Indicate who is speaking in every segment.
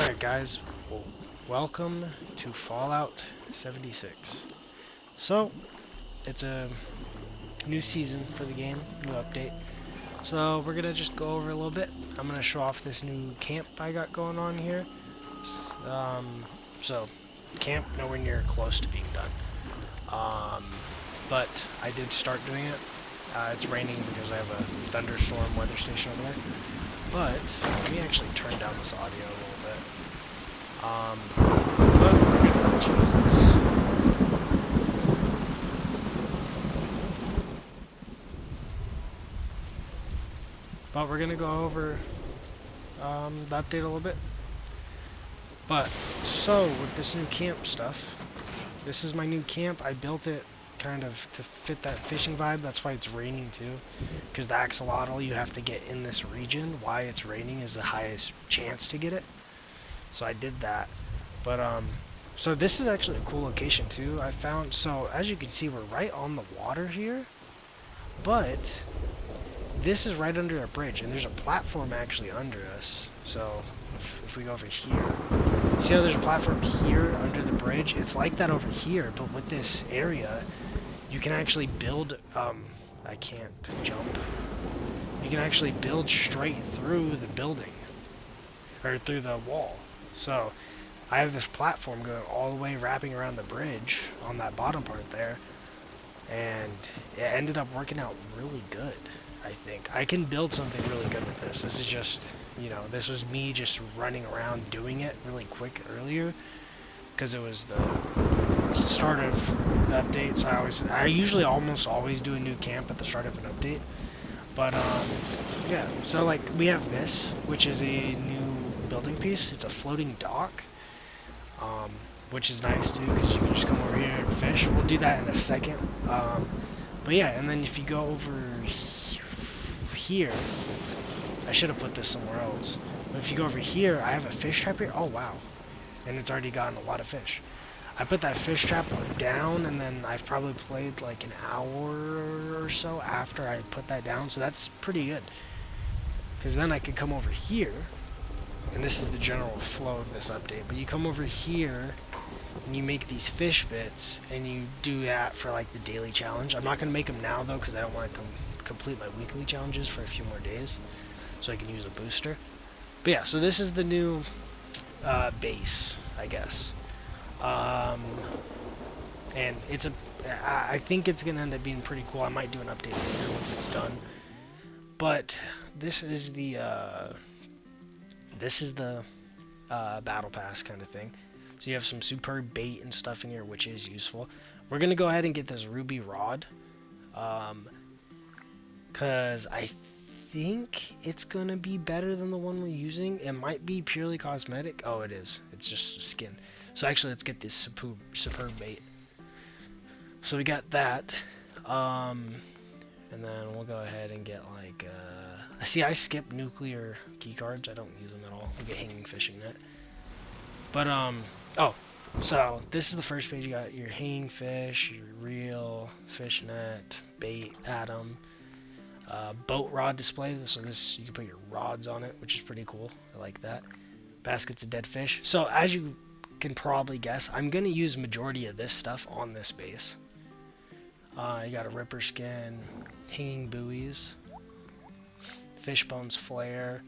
Speaker 1: Alright guys, well, welcome to Fallout 76. So, it's a new season for the game, new update. So we're gonna just go over a little bit. I'm gonna show off this new camp I got going on here. So, camp nowhere near close to being done. But I did start doing it. It's raining because I have a thunderstorm weather station over there. But, let me actually turn down this audio a little bit. But, Jesus. But we're gonna go over the update a little bit. But, so, with this new camp stuff, this is my new camp. I built it kind of to fit that fishing vibe. That's why it's raining too. Because the axolotl, you have to get in this region. Why it's raining is the highest chance to get it. So I did that. But, so this is actually a cool location too. I found, so as you can see, we're right on the water here. But, this is right under a bridge, and there's a platform actually under us. So, if we go over here, see how there's a platform here under the bridge? It's like that over here, but with this area, you can actually build, I can't jump. You can actually build straight through the building, or through the wall. So, I have this platform going all the way wrapping around the bridge on that bottom part there, and it ended up working out really good. I think I can build something really good with this. This is just, you know, this was me just running around doing it really quick earlier because it was the start of the update. So I usually almost always do a new camp at the start of an update. But yeah. So like we have this, which is a new building piece. It's a floating dock, which is nice too because you can just come over here and fish. We'll do that in a second. But yeah, and then if you go over here, I should have put this somewhere else, but if you go over here, I have a fish trap here. Oh wow, and it's already gotten a lot of fish. I put that fish trap down, and then I've probably played like an hour or so after I put that down, so that's pretty good, because then I could come over here, and this is the general flow of this update, but you come over here and you make these fish bits, and you do that for like the daily challenge. I'm not going to make them now though, because I don't want to complete my weekly challenges for a few more days so I can use a booster. But yeah, so this is the new base, I guess. And it's I think it's gonna end up being pretty cool. I might do an update later once it's done. But this is the battle pass kind of thing. So you have some superb bait and stuff in here, which is useful. We're gonna go ahead and get this ruby rod. Because I think it's going to be better than the one we're using. It might be purely cosmetic. Oh, it is. It's just skin. So actually, let's get this superb bait. So we got that. And then we'll go ahead and get like... see, I skip nuclear keycards. I don't use them at all. We get hanging fishing net. But, oh. So, this is the first page. You got your hanging fish, your reel, fish net, bait, atom. Boat rod display, so this you can put your rods on it, which is pretty cool. I like that. Baskets of dead fish. So as you can probably guess, I'm gonna use majority of this stuff on this base. You got a ripper skin, hanging buoys, fish bones flare.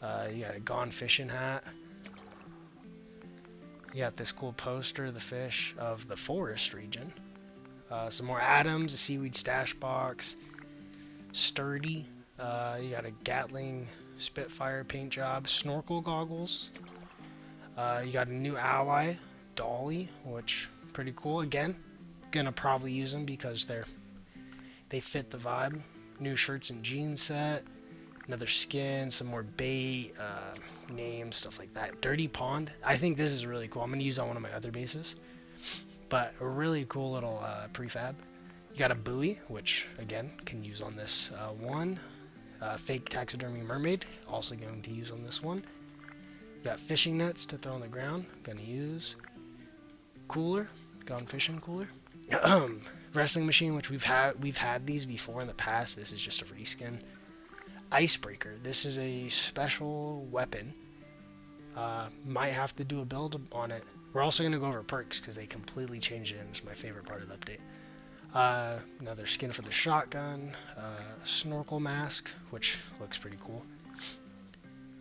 Speaker 1: You got a gone fishing hat. You got this cool poster of the fish of the forest region. Some more atoms, a seaweed stash box. Sturdy. You got a Gatling Spitfire paint job, snorkel goggles. You got a new ally, Dolly, which pretty cool. Again, gonna probably use them because they fit the vibe. New shirts and jeans set, another skin, some more bait, names, stuff like that. Dirty pond. I think this is really cool. I'm gonna use on one of my other bases, but a really cool little prefab. You got a buoy, which, again, can use on this one. Fake taxidermy mermaid, also going to use on this one. You got fishing nets to throw on the ground, going to use. Cooler, gone fishing cooler. Wrestling machine, which we've had these before in the past. This is just a reskin. Icebreaker, this is a special weapon Might have to do a build on it. We're also going to go over perks because they completely changed it and it's my favorite part of the update. Another skin for the shotgun, snorkel mask, which looks pretty cool.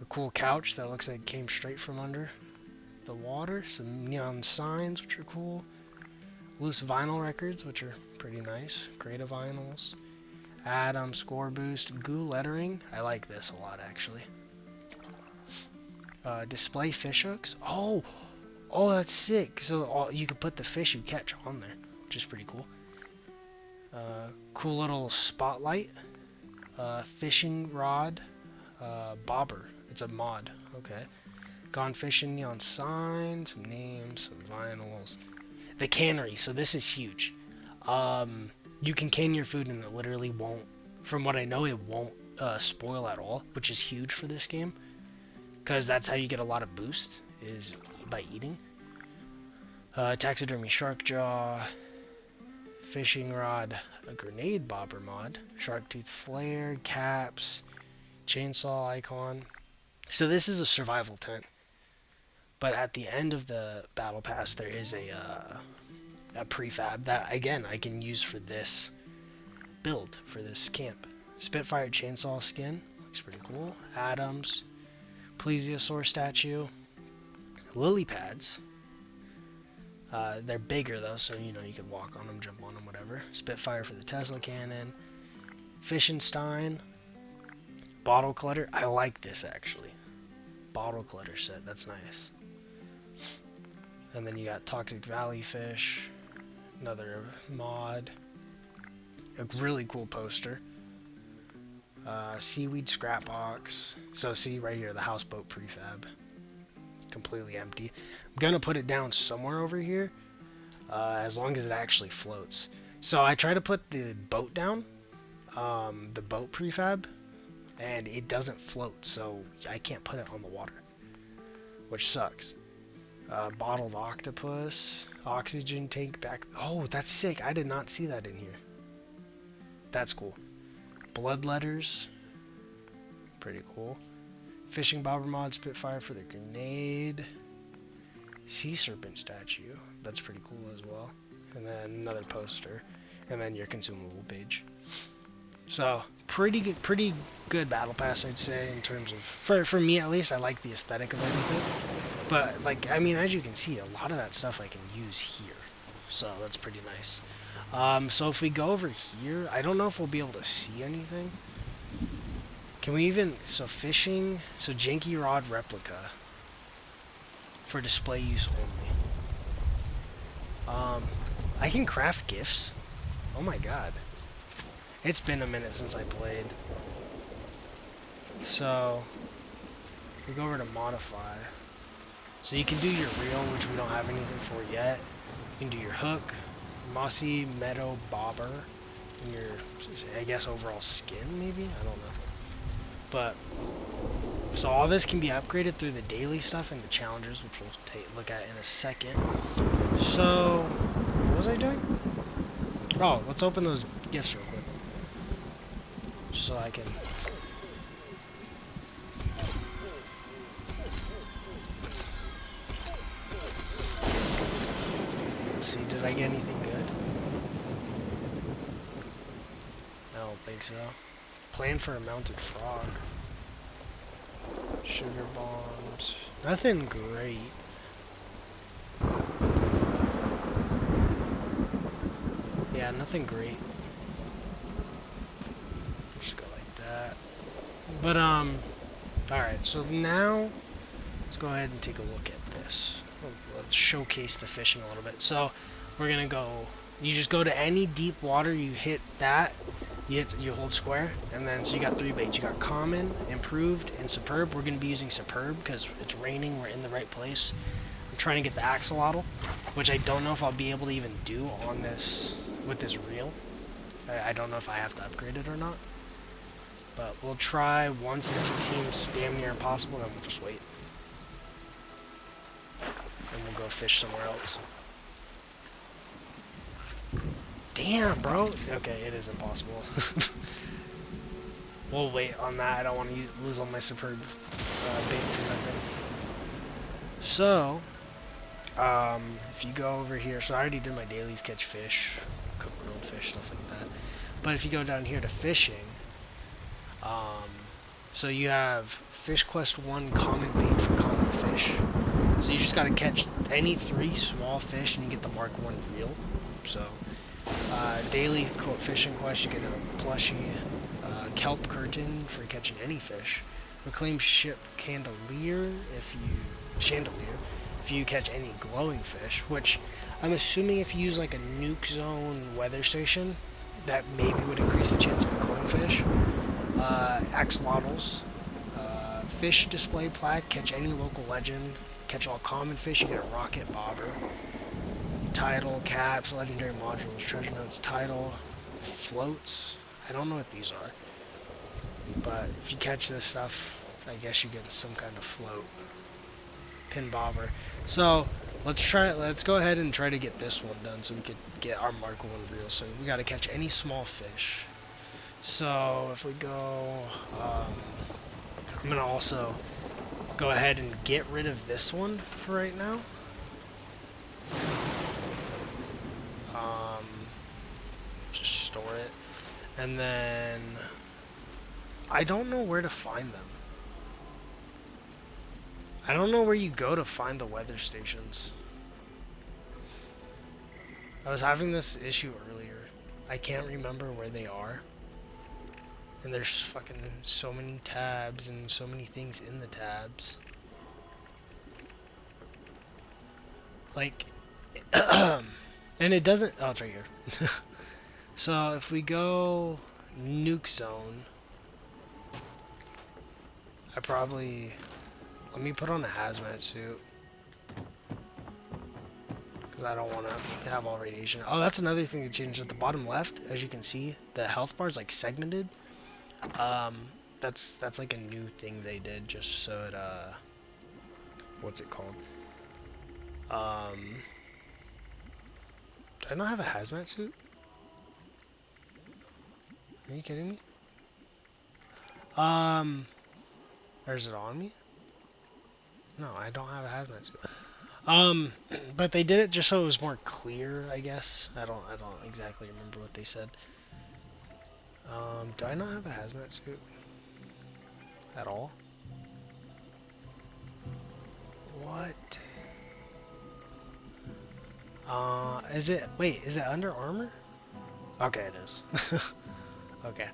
Speaker 1: A cool couch that looks like it came straight from under the water. Some neon signs, which are cool. Loose vinyl records, which are pretty nice. Creative vinyls. Atom, score boost, goo lettering. I like this a lot, actually. Display fish hooks. Oh, that's sick. So you can put the fish you catch on there, which is pretty cool. Cool little spotlight. Fishing rod. Bobber. It's a mod. Okay. Gone fishing, neon sign, some names, some vinyls. The cannery. So this is huge. You can can your food and it literally won't, from what I know, it won't spoil at all, which is huge for this game. Because that's how you get a lot of boosts, is by eating. Taxidermy shark jaw, fishing rod, a grenade bobber mod, shark tooth flare, caps, chainsaw icon. So this is a survival tent. But at the end of the battle pass, there is a prefab that, again, I can use for this build, for this camp. Spitfire chainsaw skin, looks pretty cool. Atoms. Plesiosaur statue, lily pads. They're bigger though, so you can walk on them, jump on them, whatever. Spitfire for the Tesla cannon. Fishenstein. Bottle clutter. I like this actually. Bottle clutter set. That's nice. And then you got Toxic Valley fish. Another mod. A really cool poster. Seaweed scrap box. So see right here, the houseboat prefab. Completely empty. I'm gonna put it down somewhere over here, as long as it actually floats. So I try to put the boat down, the boat prefab, and it doesn't float, so I can't put it on the water, which sucks. Bottled octopus, oxygen tank back. Oh, that's sick. I did not see that in here. That's cool. Blood letters, pretty cool. Fishing bobber mod, Spitfire for the grenade. Sea serpent statue, that's pretty cool as well. And then another poster, and then your consumable page. So pretty good battle pass, I'd say, in terms of, for me at least. I like the aesthetic of everything. But like, I mean, as you can see, a lot of that stuff I can use here, so that's pretty nice. So if we go over here, I don't know if we'll be able to see anything. Can we even, so fishing, so janky rod replica for display use only. I can craft gifts. Oh my god. It's been a minute since I played. So we go over to modify. So you can do your reel, which we don't have anything for yet. You can do your hook, mossy meadow bobber, and your, I guess, overall skin, maybe? I don't know. But, so all this can be upgraded through the daily stuff and the challenges, which we'll look at in a second. So, what was I doing? Oh, let's open those gifts real quick. Just so I can... Let's see, did I get anything good? I don't think so. Plan for a mounted frog. Sugar bombs. Nothing great. Yeah, nothing great. Just go like that. But, alright, so now, let's go ahead and take a look at this. Let's showcase the fishing a little bit. So, we're gonna go, you just go to any deep water, you hit that, you hold square, and then, so you got 3 baits. You got common, improved, and superb. We're going to be using superb because it's raining, we're in the right place. I'm trying to get the axolotl, which I don't know if I'll be able to even do on this, with this reel. I don't know if I have to upgrade it or not. But we'll try once. If it seems damn near impossible, then we'll just wait. And we'll go fish somewhere else. Damn, bro. Okay, it is impossible. We'll wait on that. I don't want to lose all my superb bait for nothing. So, if you go over here, so I already did my dailies, catch fish, cook grilled fish, stuff like that. But if you go down here to fishing, so you have Fish Quest 1 common bait for common fish. So you just gotta catch any 3 small fish and you get the Mark 1 reel. So, daily fishing quest, you get a plushie, kelp curtain for catching any fish. Reclaim ship chandelier if you catch any glowing fish, which I'm assuming if you use like a nuke zone weather station, that maybe would increase the chance of a glowing fish. Axolotls, fish display plaque, catch any local legend, catch all common fish, you get a rocket bobber. Title, caps, legendary modules, treasure notes, title, floats. I don't know what these are, but if you catch this stuff, I guess you get some kind of float. Pin bobber. So let's go ahead and try to get this one done so we could get our Mark 1 reel. So we got to catch any small fish. So if we go, I'm gonna also go ahead and get rid of this one for right now. Just store it, and then I don't know where to find them. I don't know where you go to find the weather stations. I was having this issue earlier. I can't remember where they are. And there's fucking so many tabs and so many things in the tabs. Like, and it doesn't, oh, it's right here. So if we go nuke zone, let me put on a hazmat suit. Because I don't want to have all radiation. Oh, that's another thing that changed at the bottom left. As you can see, the health bar is like segmented. That's like a new thing they did just so it, what's it called? Do I not have a hazmat suit? Are you kidding me? Or is it on me? No, I don't have a hazmat suit. But they did it just so it was more clear, I guess. I don't exactly remember what they said. Do I not have a hazmat suit? At all? What? Is it under armor? Okay, it is. Okay.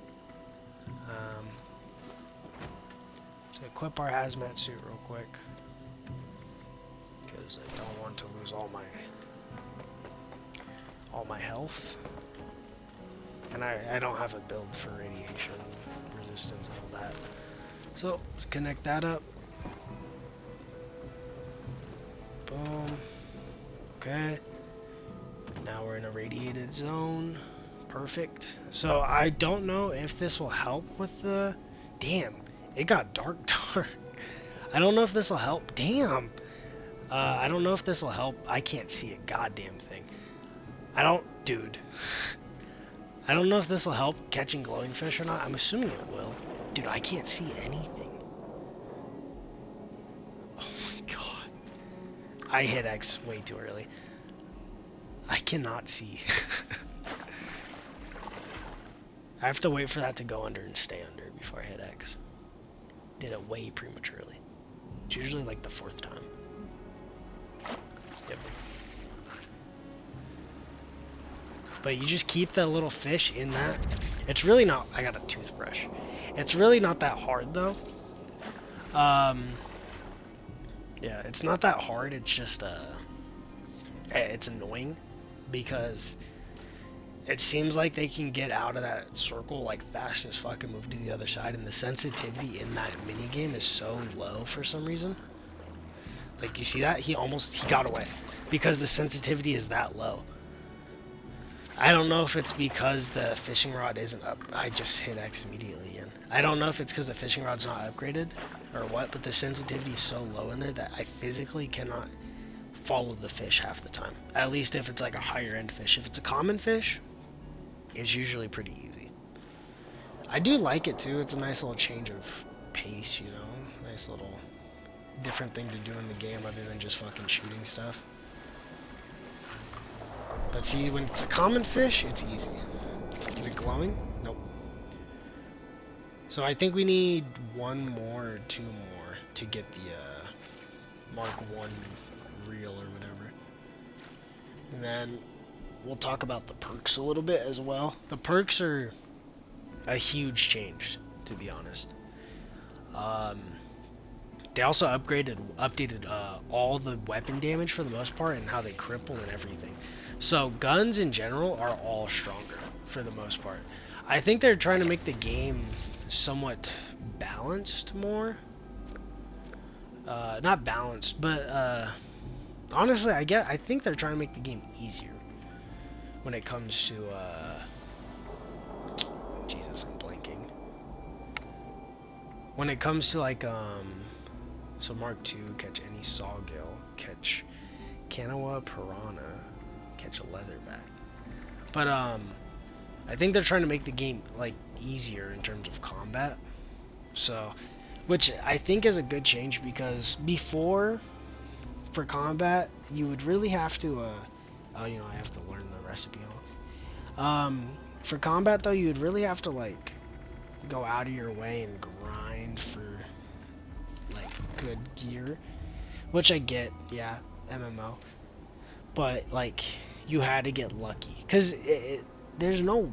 Speaker 1: So equip our hazmat suit real quick. Because I don't want to lose all my health. And I don't have a build for radiation resistance and all that. So let's connect that up. Boom. Okay. Now we're in a radiated zone. Perfect. So I don't know if this will help with the... Damn. It got dark. I don't know if this will help. Damn. I don't know if this will help. I can't see a goddamn thing. Dude. I don't know if this will help catching glowing fish or not. I'm assuming it will. Dude, I can't see anything. Oh my god. I hit X way too early. I cannot see. I have to wait for that to go under and stay under before I hit X. Did it way prematurely. It's usually like the 4th time. Yep. But you just keep that little fish in that. It's really not... I got a toothbrush. It's really not that hard, though. Yeah, it's not that hard. It's just, it's annoying. Because it seems like they can get out of that circle, like, fast as fuck and move to the other side. And the sensitivity in that minigame is so low for some reason. Like, you see that? He got away. Because the sensitivity is that low. I don't know if it's because the fishing rod isn't up. I just hit X immediately again. I don't know if it's because the fishing rod's not upgraded or what, but the sensitivity is so low in there that I physically cannot follow the fish half the time. At least if it's like a higher end fish. If it's a common fish, it's usually pretty easy. I do like it too. It's a nice little change of pace, you know. Nice little different thing to do in the game other than just fucking shooting stuff. But see, when it's a common fish, it's easy. Is it glowing? Nope. So I think we need one more or two more to get the Mark 1 reel or whatever. And then we'll talk about the perks a little bit as well. The perks are a huge change, to be honest. They also updated all the weapon damage for the most part and how they cripple and everything. So guns in general are all stronger for the most part. I think they're trying to make the game somewhat balanced more. Not balanced, but honestly, I think they're trying to make the game easier when it comes to Jesus, I'm blanking. When it comes to like so Mark 2, catch any sawgill, catch Kanawa piranha, catch a leatherback. But I think they're trying to make the game like easier in terms of combat. So, which I think is a good change, because before, for combat, you would really have to oh, you know, I have to learn the recipe. For combat though, you would really have to like go out of your way and grind for like good gear, which I get, yeah, MMO, but like you had to get lucky, because there's no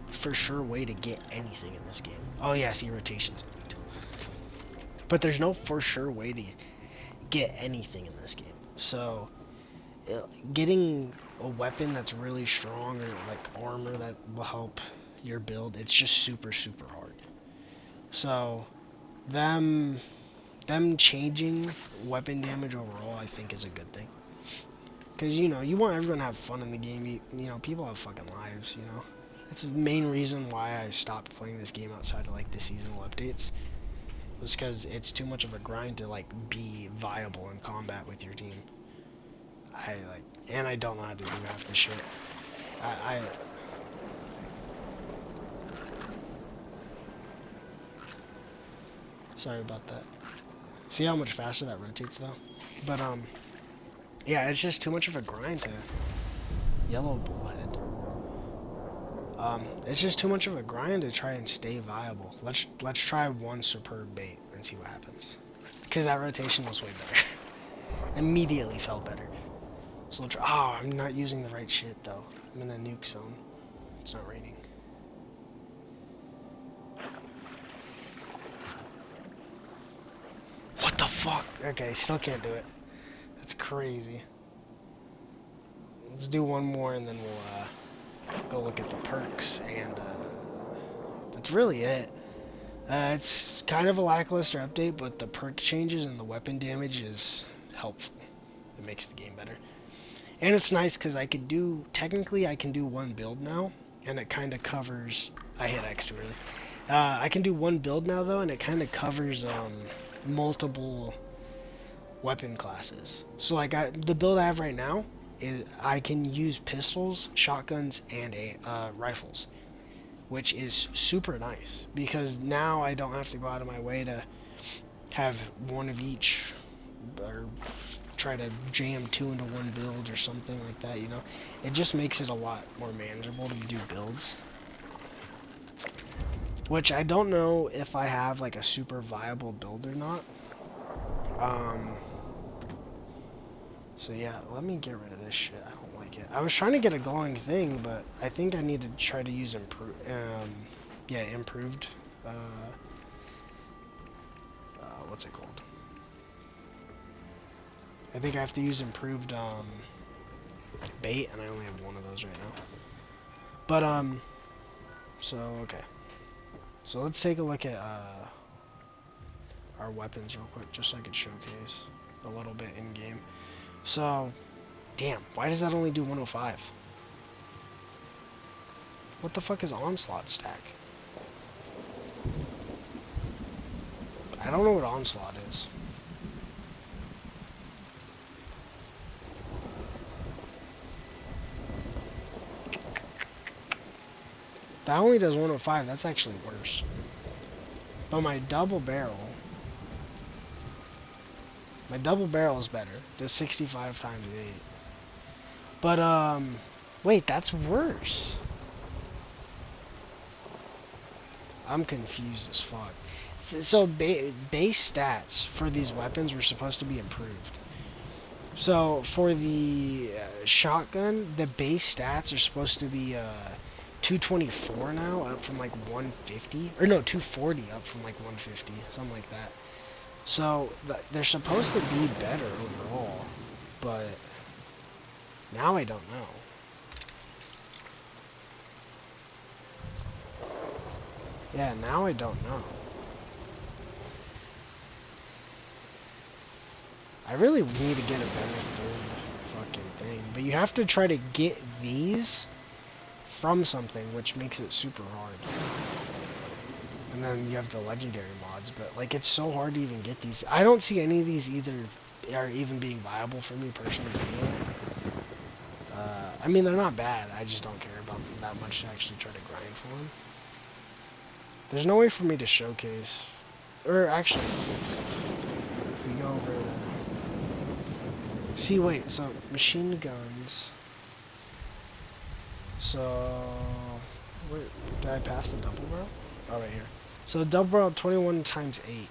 Speaker 1: for sure way to get anything in this game. Oh yeah, see, rotations, but there's no for sure way to get anything in this game. So getting a weapon that's really strong, or like armor that will help your build, it's just super hard. So them changing weapon damage overall, I think, is a good thing, because you know, you want everyone to have fun in the game. You know, people have fucking lives, you know. That's the main reason why I stopped playing this game outside of like the seasonal updates, was because it's too much of a grind to like be viable in combat with your team. And I don't know how to do half the shit. Sorry about that. See how much faster that rotates though? But yeah, it's just too much of a grind to yellow bullhead. It's just too much of a grind to try and stay viable. Let's try one superb bait and see what happens. Because that rotation was way better. Immediately felt better. So let's try. Oh, I'm not using the right shit though. I'm in a nuke zone. It's not raining. What the fuck? Okay, still can't do it. That's crazy. Let's do one more and then we'll go look at the perks, and that's really it. It's kind of a lackluster update, but the perk changes and the weapon damage is helpful. It makes the game better. And it's nice because technically I can do one build now, and it kind of covers, I hit X too early. I can do one build now though, and it kind of covers multiple weapon classes. So like the build I have right now, I can use pistols, shotguns, and rifles, which is super nice, because now I don't have to go out of my way to have one of each, or try to jam two into one build or something like that, you know. It just makes it a lot more manageable to do builds, which I don't know if I have like a super viable build or not. So yeah, let me get rid of this shit. I don't like it. I was trying to get a glowing thing, but I think I need to try to use improved. What's it called? I think I have to use improved bait, and I only have one of those right now. But so okay. So let's take a look at our weapons real quick, just so I can showcase a little bit in game. So, damn, why does that only do 105? What the fuck is onslaught stack? I don't know what onslaught is. That only does 105, that's actually worse. But my double barrel My double barrel is better. Does 65 times 8. But, wait, that's worse. I'm confused as fuck. So, base stats for these weapons were supposed to be improved. So, for the shotgun, the base stats are supposed to be 224 now, up from like 150. Or no, 240 up from like 150, something like that. So, they're supposed to be better overall, but now I don't know. Yeah, now I don't know. I really need to get a better third fucking thing. But you have to try to get these from something, which makes it super hard. And then you have the legendary mods, but like it's so hard to even get these. I don't see any of these either are even being viable for me personally. I mean, they're not bad. I just don't care about them that much to actually try to grind for them. There's no way for me to showcase. Or actually, if we go over to... See, wait, so machine guns. So, wait, did I pass the double barrel? Oh, right here. So double barrel 21 times 8.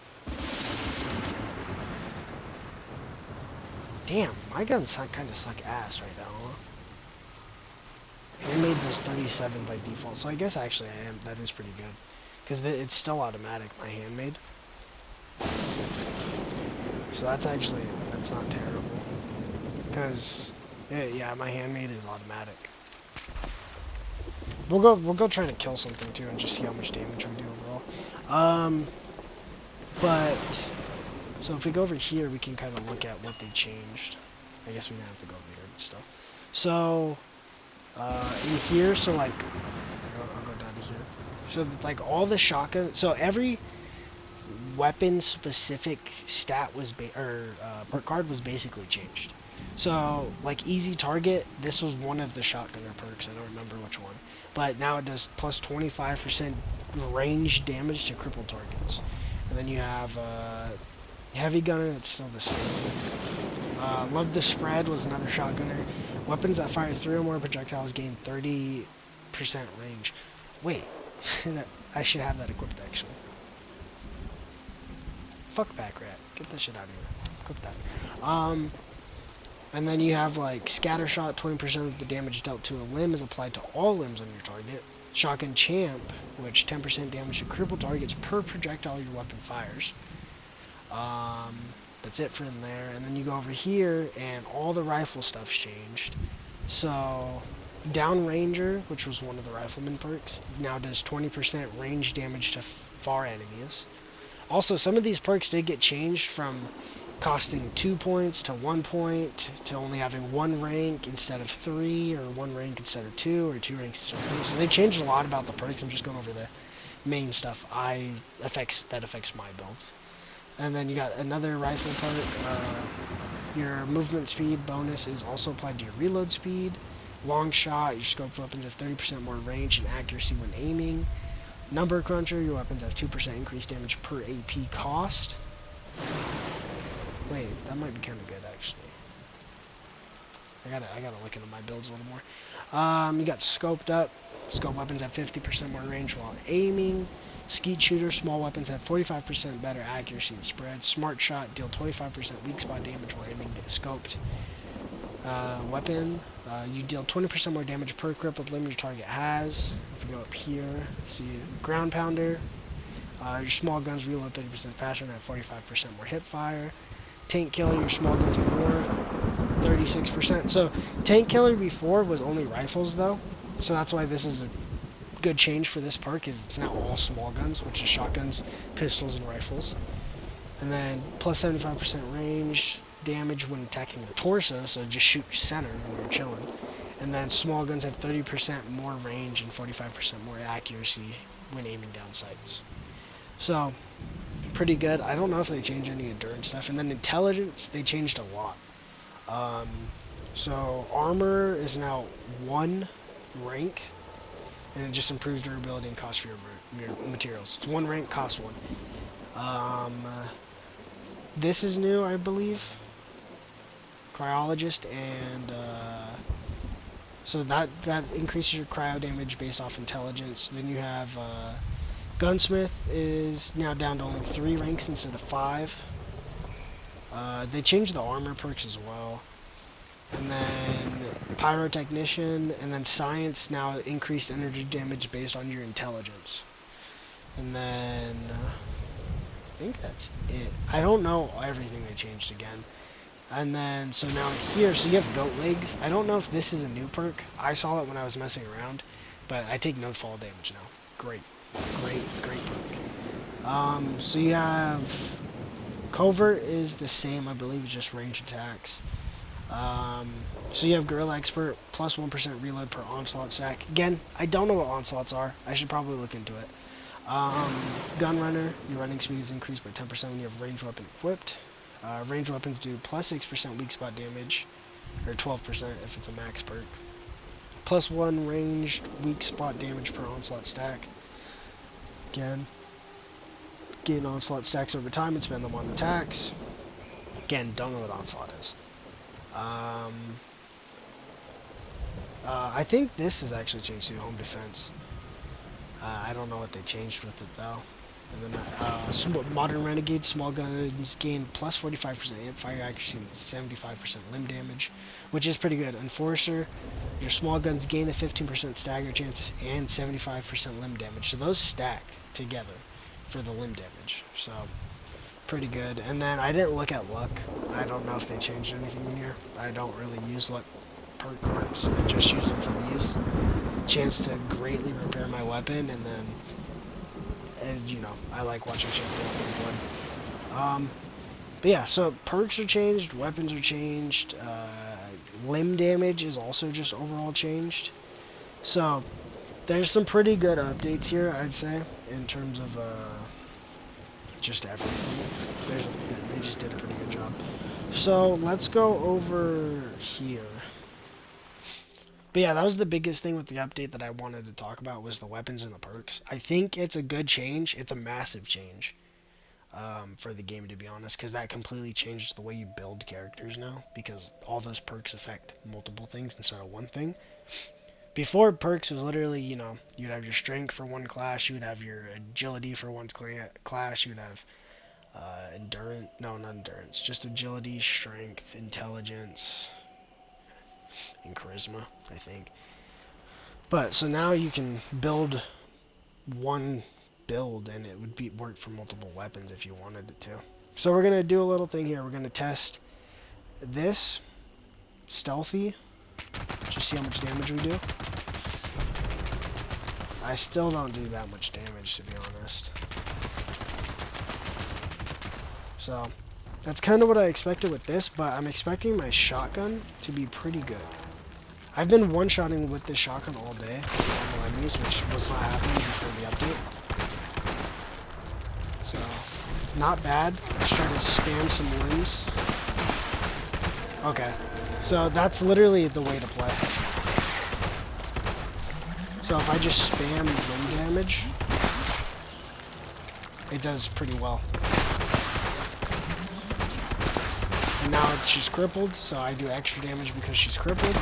Speaker 1: Damn, my guns kind of suck ass right now, huh? Handmade does 37 by default, so I guess actually that is pretty good. Because it's still automatic, my handmade. So that's not terrible. Because, yeah, my handmade is automatic. We'll go try to kill something too and just see how much damage we do overall. But, so if we go over here, we can kind of look at what they changed. I guess we don't have to go over here and stuff. So, in here, so like, I'll go down to here. So like all the shotgun, so every weapon specific stat was perk card was basically changed. So like easy target, this was one of the shotgunner perks. I don't remember which one, but now it does plus 25% range damage to crippled targets. And then you have heavy gunner, that's still the same. Love the spread was another shotgunner. Weapons that fire 3 or more projectiles gain 30% range. Wait, I should have that equipped actually. Fuck back rat, get that shit out of here. Equip that. And then you have like scatter shot, 20% of the damage dealt to a limb is applied to all limbs on your target. Shotgun champ, which 10% damage to crippled targets per projectile your weapon fires. That's it for in there. And then you go over here, and all the rifle stuff's changed. So, Down Ranger, which was one of the rifleman perks, now does 20% range damage to far enemies. Also, some of these perks did get changed from costing 2 points to 1 point, to only having 1 rank instead of 3, or 1 rank instead of 2, or 2 ranks instead of 3. So they changed a lot about the perks. I'm just going over the main stuff that affects my builds. And then you got another rifle perk. Your movement speed bonus is also applied to your reload speed. Long shot, your scoped weapons have 30% more range and accuracy when aiming. Number cruncher, your weapons have 2% increased damage per AP cost. Wait, that might be kind of good actually. I gotta look into my builds a little more. You got scoped up. Scope weapons have 50% more range while aiming. Skeet shooter, small weapons have 45% better accuracy and spread. Smart shot, deal 25% weak spot damage while aiming. Scoped weapon, you deal 20% more damage per crippled limb your target has. If we go up here, see ground pounder. Your small guns reload 30% faster and have 45% more hip fire. Tank killer, your small guns have more, 36%. So tank killer before was only rifles though, so that's why this is a good change for this perk, is it's now all small guns, which is shotguns, pistols, and rifles. And then plus 75% range damage when attacking the torso, so just shoot center when you're chilling. And then small guns have 30% more range and 45% more accuracy when aiming down sights. So pretty good. I don't know if they changed any endurance stuff. And then intelligence, they changed a lot. So armor is now 1 rank, and it just improves durability and cost for your materials. It's 1 rank, cost 1. this is new, I believe. Cryologist, and so that increases your cryo damage based off intelligence. Then you have Gunsmith is now down to only 3 ranks instead of 5. They changed the armor perks as well. And then Pyrotechnician, and then Science now increased energy damage based on your intelligence. And then I think that's it. I don't know everything they changed again. And then, so now here, so you have Goat Legs. I don't know if this is a new perk. I saw it when I was messing around, but I take no fall damage now. Great. Great perk. So you have Covert is the same, I believe, it's just range attacks. So you have Guerrilla Expert, plus 1% reload per onslaught stack. Again, I don't know what onslaughts are. I should probably look into it. Gun Runner, your running speed is increased by 10% when you have ranged weapon equipped. Ranged weapons do plus 6% weak spot damage, or 12% if it's a max perk. Plus 1 ranged weak spot damage per onslaught stack. Again, gain onslaught stacks over time and spend them on attacks. Again, don't know what onslaught is. I think this has actually changed to home defense. I don't know what they changed with it though. And then Modern Renegade small guns gain plus 45% amp fire accuracy and 75% limb damage, which is pretty good. Enforcer, your small guns gain a 15% stagger chance and 75% limb damage. So those stack together for the limb damage. So pretty good. And then I didn't look at luck. I don't know if they changed anything in here. I don't really use luck perk cards. I just use them for these. Chance to greatly repair my weapon, and then, you know, I like watching shit go up in blood. But yeah, so perks are changed, weapons are changed, limb damage is also just overall changed. So there's some pretty good updates here, I'd say, in terms of just everything. They just did a pretty good job. So let's go over here. But yeah, that was the biggest thing with the update that I wanted to talk about, was the weapons and the perks. I think it's a good change. It's a massive change for the game, to be honest, because that completely changes the way you build characters now, because all those perks affect multiple things instead of one thing. Before, perks was literally, you know, you'd have your strength for one class, you would have your agility for one class, you would have endurance, no, not endurance, just agility, strength, intelligence, and charisma, I think. But so now you can build one build and it would work for multiple weapons if you wanted it to. So we're gonna do a little thing here. We're gonna test this stealthy, just see how much damage we do. I still don't do that much damage, to be honest. So that's kind of what I expected with this, but I'm expecting my shotgun to be pretty good. I've been one-shotting with this shotgun all day with normal enemies, which was not happening before the update. So, not bad. Let's try to spam some limbs. Okay, so that's literally the way to play. So if I just spam limb damage, it does pretty well. And now she's crippled, so I do extra damage because she's crippled.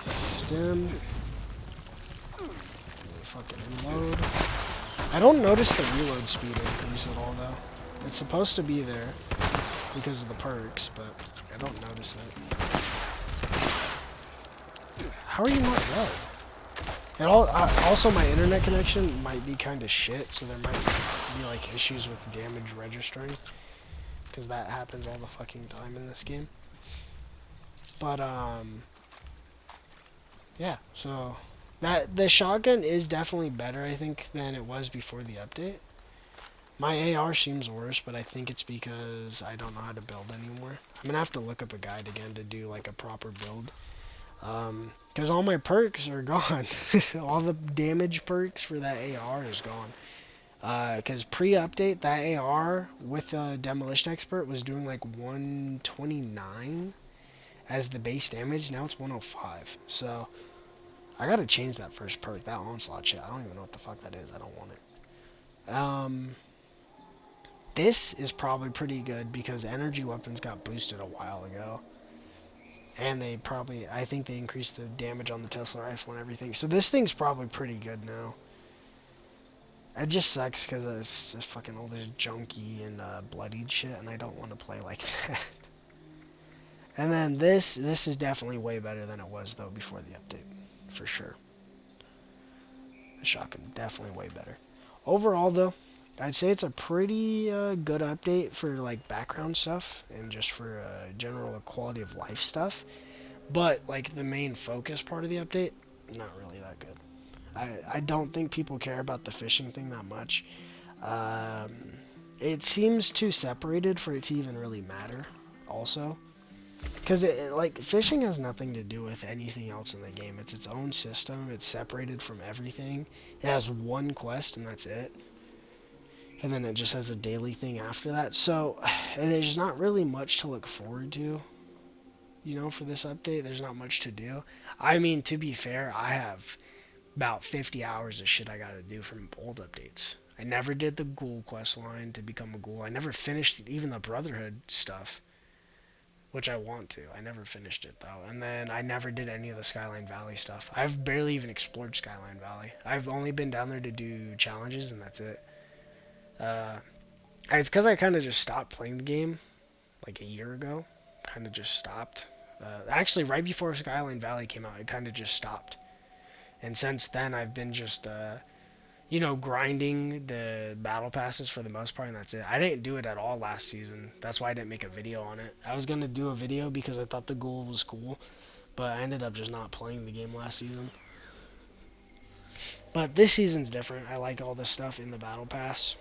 Speaker 1: Stem. Fucking reload. I don't notice the reload speed increase at all though. It's supposed to be there because of the perks, but I don't notice it. How are you not dead? And also my internet connection might be kind of shit, so there might be like issues with damage registering, because that happens all the fucking time in this game. But yeah, so the shotgun is definitely better, I think, than it was before the update. My AR seems worse, but I think it's because I don't know how to build anymore. I'm gonna have to look up a guide again to do like a proper build. Because all my perks are gone. All the damage perks for that AR is gone. Because pre-update, that AR with a Demolition Expert was doing like 129 as the base damage. Now it's 105. So I gotta change that first perk, that onslaught shit. I don't even know what the fuck that is. I don't want it. Um, this is probably pretty good because energy weapons got boosted a while ago. And they probably, I think they increased the damage on the Tesla rifle and everything. So this thing's probably pretty good now. It just sucks because it's just fucking all this junky and bloodied shit, and I don't want to play like that. And then this is definitely way better than it was, though, before the update. For sure. The shotgun, definitely way better. Overall, though, I'd say it's a pretty good update for, like, background stuff and just for general quality of life stuff. But, like, the main focus part of the update, not really that good. I don't think people care about the fishing thing that much. It seems too separated for it to even really matter, also. Because, like, fishing has nothing to do with anything else in the game. It's its own system. It's separated from everything. It has one quest, and that's it. And then it just has a daily thing after that. So, there's not really much to look forward to, you know, for this update. There's not much to do. I mean, to be fair, I have about 50 hours of shit I gotta do from old updates. I never did the ghoul quest line to become a ghoul. I never finished even the Brotherhood stuff, which I want to. I never finished it, though. And then I never did any of the Skyline Valley stuff. I've barely even explored Skyline Valley. I've only been down there to do challenges, and that's it. It's because I kind of just stopped playing the game, like a year ago. Kind of just stopped. Actually, right before Skyline Valley came out, it kind of just stopped. And since then, I've been just, you know, grinding the battle passes for the most part, and that's it. I didn't do it at all last season. That's why I didn't make a video on it. I was going to do a video because I thought the ghoul was cool, but I ended up just not playing the game last season. But this season's different. I like all this stuff in the battle pass.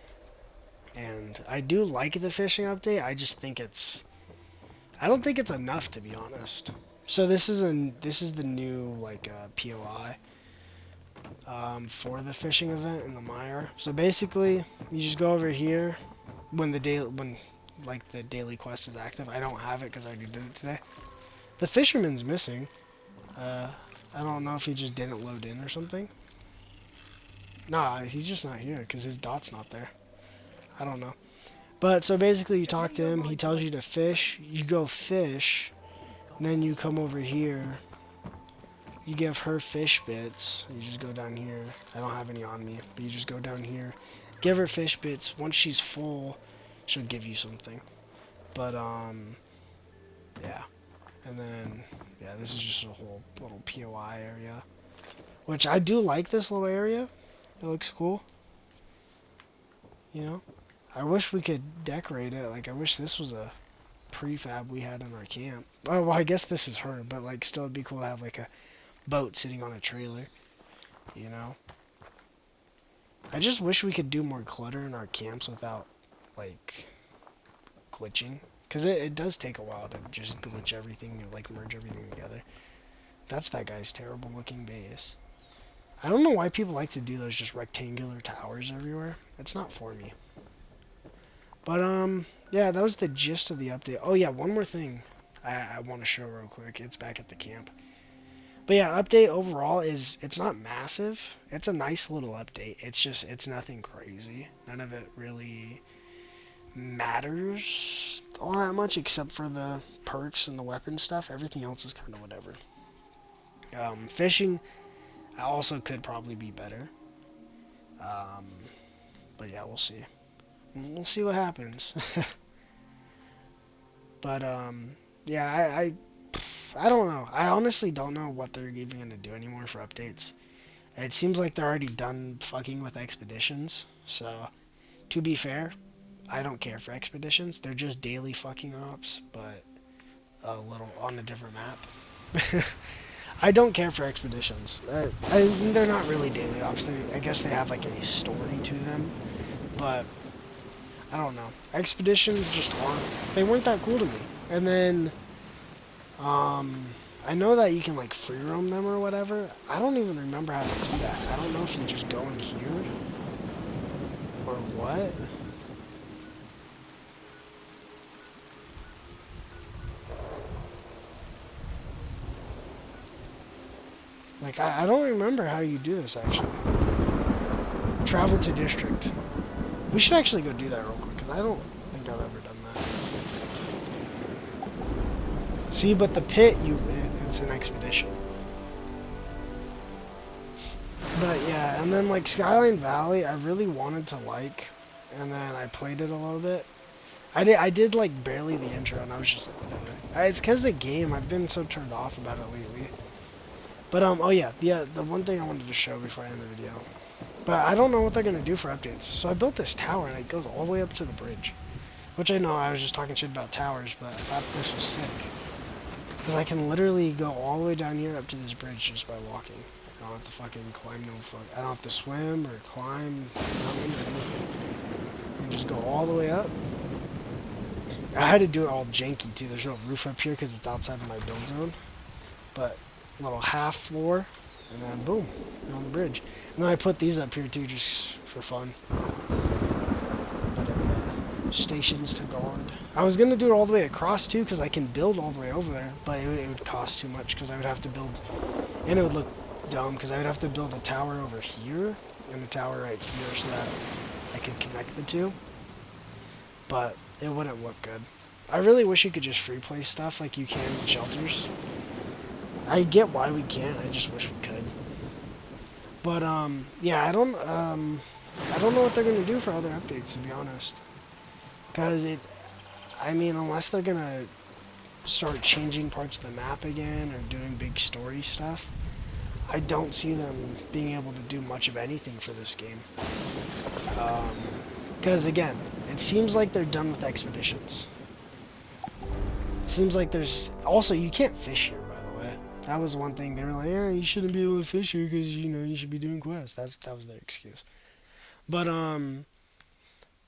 Speaker 1: And I do like the fishing update. I just think I don't think it's enough, to be honest. So this is the new, like, POI. For the fishing event in the mire. So basically, you just go over here when the daily quest is active. I don't have it because I already did it today. The fisherman's missing. I don't know if he just didn't load in or something. Nah, he's just not here because his dot's not there. I don't know. But so basically, you talk to him. He tells you to fish. You go fish. And then you come over here. You give her fish bits. You just go down here. I don't have any on me, but you just go down here. Give her fish bits. Once she's full, she'll give you something. But, yeah. And then, yeah, this is just a whole little POI area. Which I do like this little area. It looks cool. You know? I wish we could decorate it. Like, I wish this was a prefab we had in our camp. Oh, well, I guess this is her, but, like, still it'd be cool to have, like, a boat sitting on a trailer, you know. I just wish we could do more clutter in our camps without, like, glitching, because it does take a while to just glitch everything and, like, merge everything together. That's that guy's terrible looking base. I don't know why people like to do those just rectangular towers everywhere. It's not for me. But yeah, that was the gist of the update. Oh yeah, one more thing I want to show real quick. It's back at the camp. But yeah, update overall it's not massive. It's a nice little update. It's nothing crazy. None of it really matters all that much except for the perks and the weapon stuff. Everything else is kind of whatever. Fishing also could probably be better. But yeah, we'll see. We'll see what happens. But yeah, I don't know. I honestly don't know what they're even going to do anymore for updates. It seems like they're already done fucking with expeditions. So, to be fair, I don't care for expeditions. They're just daily fucking ops, but a little on a different map. I don't care for expeditions. They're not really daily ops. I guess they have like a story to them, but I don't know. Expeditions just aren't. They weren't that cool to me. And then I know that you can like free roam them or whatever. I don't even remember how to do that. I don't know if you just go in here or what. Like I don't remember how you do this actually. Travel to district. We should actually go do that real quick, because I don't think I've ever done that. See, but the pit, it's an expedition. But yeah, and then like Skyline Valley, I really wanted to like, and then I played it a little bit. I did like barely the intro, and I was just like, whatever. It's because the game, I've been so turned off about it lately. But oh yeah, the one thing I wanted to show before I end the video. But I don't know what they're gonna do for updates. So I built this tower, and it goes all the way up to the bridge. Which I know I was just talking shit about towers, but I thought this was sick. Because I can literally go all the way down here up to this bridge just by walking. I don't have to fucking climb no fuck. I don't have to swim or climb mountain or anything. I can just go all the way up. I had to do it all janky too. There's no roof up here because it's outside of my build zone. But little half floor, and then boom, you're on the bridge. And then I put these up here too, just for fun. Stations to guard. I was gonna do it all the way across too, because I can build all the way over there, but it would cost too much because I would have to build, and it would look dumb because I would have to build a tower over here and a tower right here so that I could connect the two. But it wouldn't look good. I really wish you could just free play stuff like you can in shelters. I get why we can't. I just wish we could. But yeah, I don't know what they're gonna do for other updates, to be honest. Because I mean, unless they're gonna start changing parts of the map again or doing big story stuff, I don't see them being able to do much of anything for this game. Because again, it seems like they're done with expeditions. It seems like there's also, you can't fish here, by the way. That was one thing they were like, yeah, you shouldn't be able to fish here because you know you should be doing quests. That was their excuse. But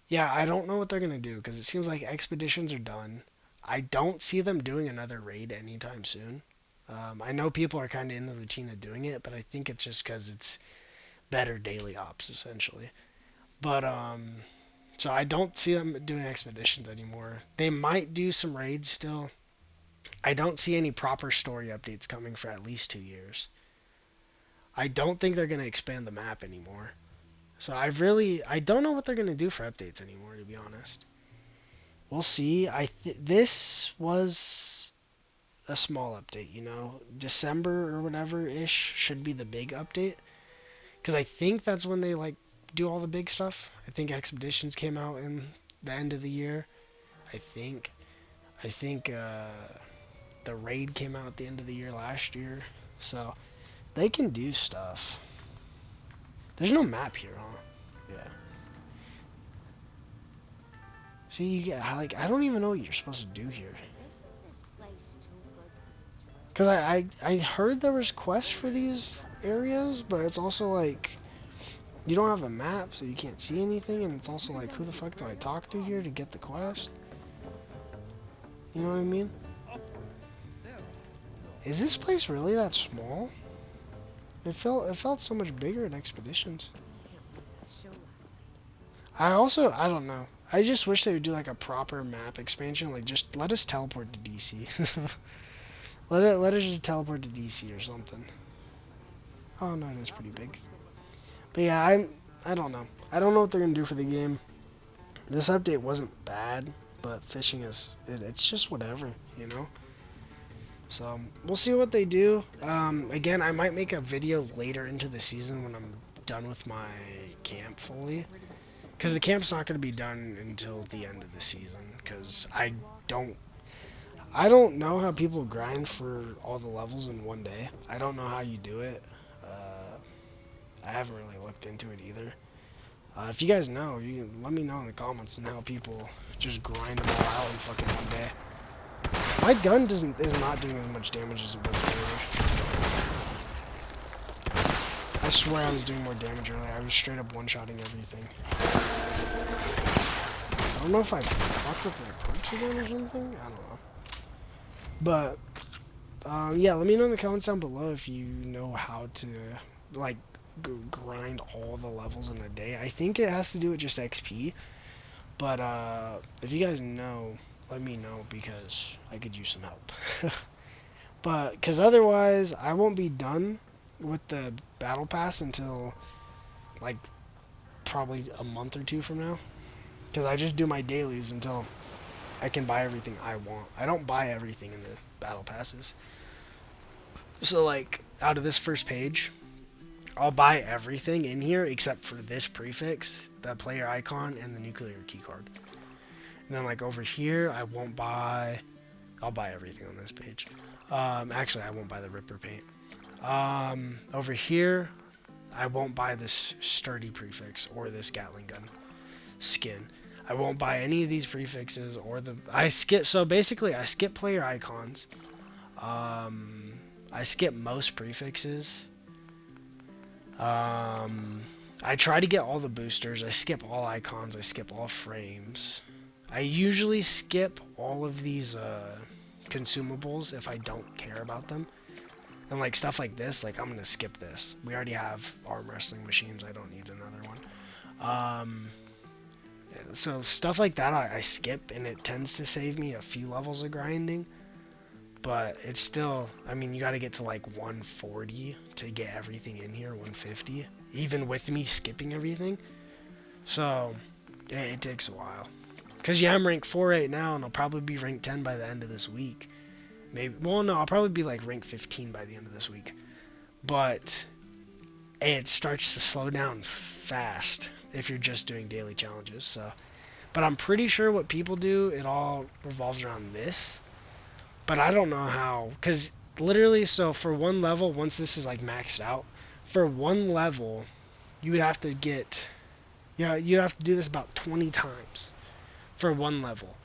Speaker 1: yeah, I don't know what they're gonna do because it seems like expeditions are done. I don't see them doing another raid anytime soon. I know people are kind of in the routine of doing it, but I think it's just because it's better daily ops essentially. But so I don't see them doing expeditions anymore. They might do some raids still. I don't see any proper story updates coming for at least 2 years. I don't think they're gonna expand the map anymore. So I don't know what they're gonna do for updates anymore, to be honest. We'll see. This was a small update, you know. December or whatever ish should be the big update, because I think that's when they like do all the big stuff. I think Expeditions came out in the end of the year. I think the raid came out at the end of the year last year, so they can do stuff. There's no map here, huh? Yeah. See, you get like I don't even know what you're supposed to do here. Cause I heard there was quests for these areas, but it's also like you don't have a map, so you can't see anything, and it's also like who the fuck do I talk to here to get the quest? You know what I mean? Is this place really that small? It felt so much bigger in Expeditions. I don't know. I just wish they would do like a proper map expansion, like just let us teleport to DC. let us just teleport to DC or something. Oh no, it is pretty big. But yeah, I don't know. I don't know what they're gonna do for the game. This update wasn't bad, but fishing it's just whatever, you know. So we'll see what they do. Again, I might make a video later into the season when I'm done with my camp fully, because the camp's not going to be done until the end of the season. Because I don't know how people grind for all the levels in one day. I don't know how you do it. I haven't really looked into it either. If you guys know, you can let me know in the comments on how people just grind them all out in fucking one day. My gun is not doing as much damage as it was earlier. I swear I was doing more damage earlier. I was straight up one-shotting everything. I don't know if I fucked with my perks again or something. I don't know. But yeah, let me know in the comments down below if you know how to like grind all the levels in a day. I think it has to do with just XP. But if you guys know, let me know because I could use some help. But because otherwise I won't be done with the battle pass until like probably a month or two from now. because I just do my dailies until I can buy everything I want. I don't buy everything in the battle passes. So like out of this first page, I'll buy everything in here except for this prefix, the player icon, and the nuclear keycard. And then like over here, I won't buy. I'll buy everything on this page. Actually, I won't buy the Ripper paint. Over here, I won't buy this sturdy prefix or this Gatling gun skin. I won't buy any of these prefixes or the. I skip. So basically, I skip player icons. I skip most prefixes. I try to get all the boosters. I skip all icons. I skip all frames. I usually skip all of these consumables if I don't care about them. And like stuff like this, like I'm gonna skip this. We already have arm wrestling machines. I don't need another one. So stuff like that I skip, and it tends to save me a few levels of grinding. But it's still, I mean, you got to get to like 140 to get everything in here, 150, even with me skipping everything. So it takes a while. Because yeah, I'm rank 4 right now, and I'll probably be rank 10 by the end of this week. Maybe, well, no, I'll probably be like rank 15 by the end of this week. But it starts to slow down fast if you're just doing daily challenges. So, but I'm pretty sure what people do, it all revolves around this. But I don't know how, because literally, so for one level, once this is like maxed out, for one level, you would have to get, yeah, you'd have to do this about 20 times for one level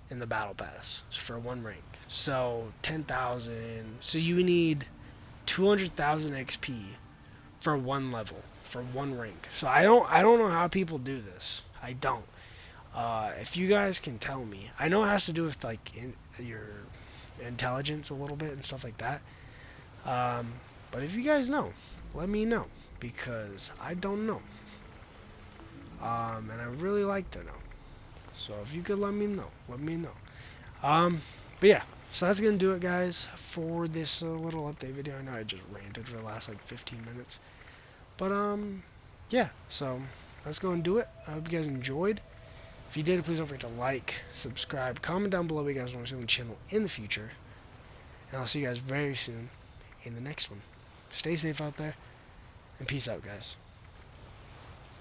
Speaker 1: in the battle pass for one rank. So 10,000. So you need 200,000 XP for one level for one rank. So I don't know how people do this. I don't. If you guys can tell me, I know it has to do with like your intelligence a little bit and stuff like that. But if you guys know, let me know, because I don't know. And I really like to know. So if you could let me know, let me know. But yeah, so that's gonna do it, guys, for this little update video. I know I just ranted for the last like 15 minutes, but yeah. So let's go and do it. I hope you guys enjoyed. If you did, please don't forget to like, subscribe, comment down below what you guys want to see on the channel in the future, and I'll see you guys very soon in the next one. Stay safe out there, and peace out, guys.